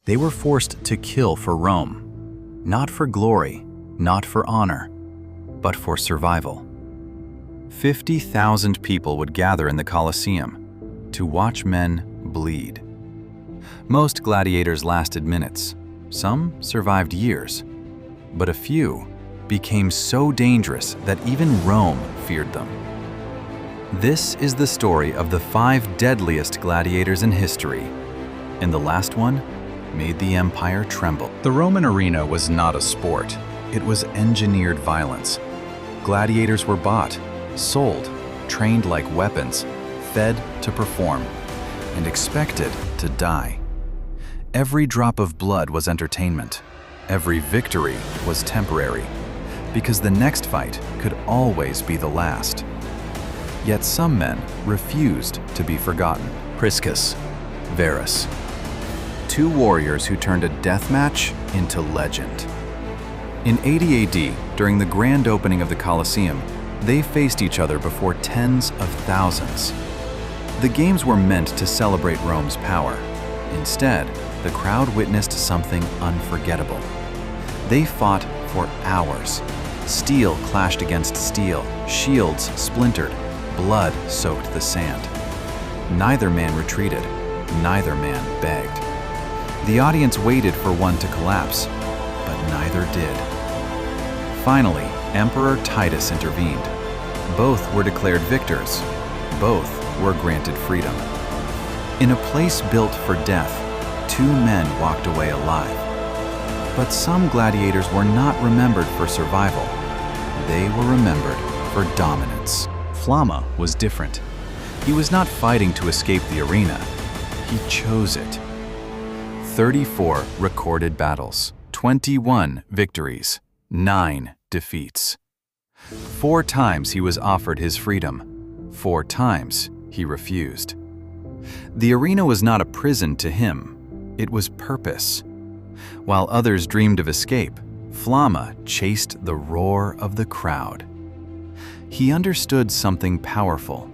They were forced to kill for Rome, not for glory, not for honor, but for survival. 50,000 people would gather in the Colosseum to watch men bleed. Most gladiators lasted minutes, some survived years, but a few became so dangerous that even Rome feared them. This is the story of the 5 deadliest gladiators in history, and the last one made the empire tremble. The Roman arena was not a sport, it was engineered violence. Gladiators were bought, sold, trained like weapons, fed to perform, and expected to die. Every drop of blood was entertainment. Every victory was temporary, because the next fight could always be the last. Yet some men refused to be forgotten. Priscus, Varus. 2 warriors who turned a death match into legend. In 80 AD, during the grand opening of the Colosseum, they faced each other before tens of thousands. The games were meant to celebrate Rome's power. Instead, the crowd witnessed something unforgettable. They fought for hours. Steel clashed against steel, shields splintered, blood soaked the sand. Neither man retreated, neither man begged. The audience waited for one to collapse, but neither did. Finally, Emperor Titus intervened. Both were declared victors. Both were granted freedom. In a place built for death, 2 men walked away alive. But some gladiators were not remembered for survival. They were remembered for dominance. Flama was different. He was not fighting to escape the arena. He chose it. 34 recorded battles, 21 victories, 9 defeats. 4 times he was offered his freedom. 4 times he refused. The arena was not a prison to him. It was purpose. While others dreamed of escape, Flama chased the roar of the crowd. He understood something powerful.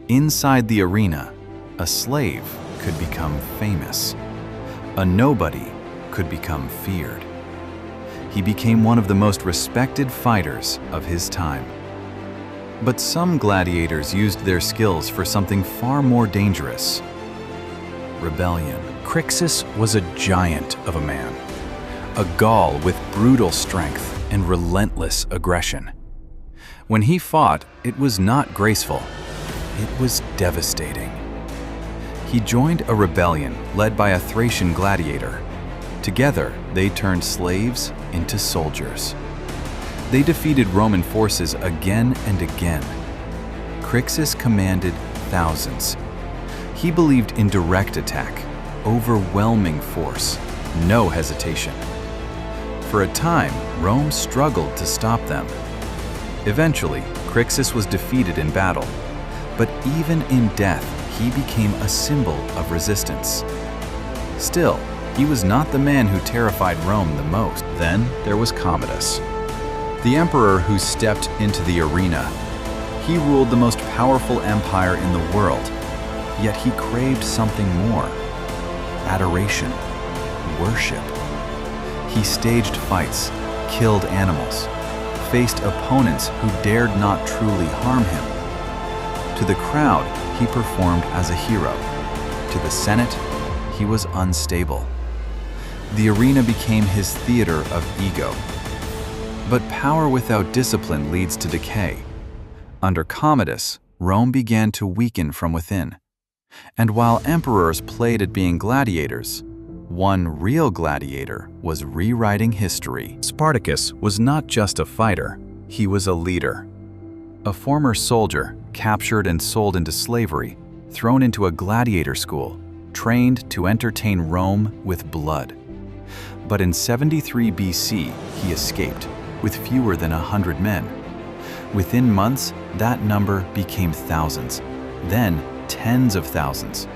Inside the arena, a slave could become famous. A nobody could become feared. He became one of the most respected fighters of his time. But some gladiators used their skills for something far more dangerous: rebellion. Crixus was a giant of a man, a Gaul with brutal strength and relentless aggression. When he fought, it was not graceful, it was devastating. He joined a rebellion led by a Thracian gladiator. Together, they turned slaves into soldiers. They defeated Roman forces again and again. Crixus commanded thousands. He believed in direct attack, overwhelming force, no hesitation. For a time, Rome struggled to stop them. Eventually, Crixus was defeated in battle, but even in death, he became a symbol of resistance. Still, he was not the man who terrified Rome the most. Then there was Commodus, the emperor who stepped into the arena. He ruled the most powerful empire in the world, yet he craved something more: adoration, worship. He staged fights, killed animals, faced opponents who dared not truly harm him. To the crowd, he performed as a hero. To the Senate, he was unstable. The arena became his theater of ego. But power without discipline leads to decay. Under Commodus, Rome began to weaken from within. And while emperors played at being gladiators, one real gladiator was rewriting history. Spartacus was not just a fighter, he was a leader. A former soldier, captured and sold into slavery, thrown into a gladiator school, trained to entertain Rome with blood. But in 73 BC, he escaped, with fewer than 100 men. Within months, that number became thousands, then tens of thousands.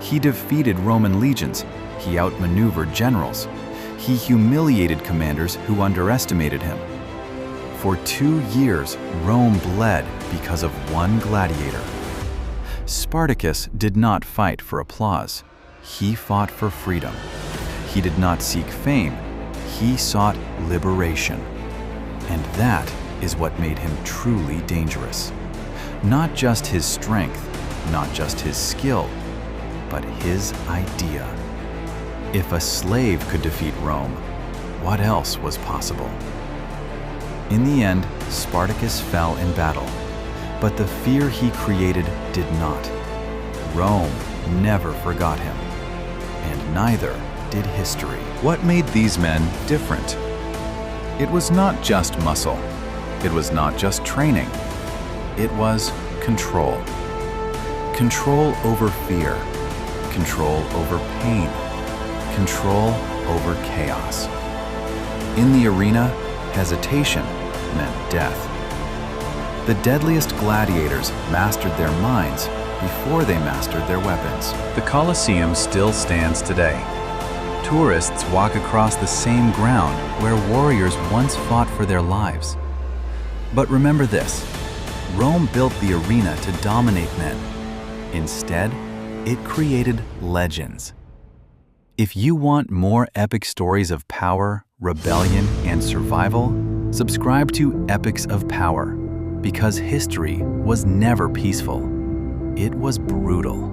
He defeated Roman legions, he outmaneuvered generals, he humiliated commanders who underestimated him. For 2 years, Rome bled because of one gladiator. Spartacus did not fight for applause. He fought for freedom. He did not seek fame, he sought liberation. And that is what made him truly dangerous. Not just his strength, not just his skill, but his idea. If a slave could defeat Rome, what else was possible? In the end, Spartacus fell in battle, but the fear he created did not. Rome never forgot him, and neither did history. What made these men different? It was not just muscle. It was not just training. It was control. Control over fear. Control over pain. Control over chaos. In the arena, hesitation meant death. The deadliest gladiators mastered their minds before they mastered their weapons. The Colosseum still stands today. Tourists walk across the same ground where warriors once fought for their lives. But remember this, Rome built the arena to dominate men. Instead, it created legends. If you want more epic stories of power, rebellion, and survival, subscribe to Epics of Power, because history was never peaceful. It was brutal.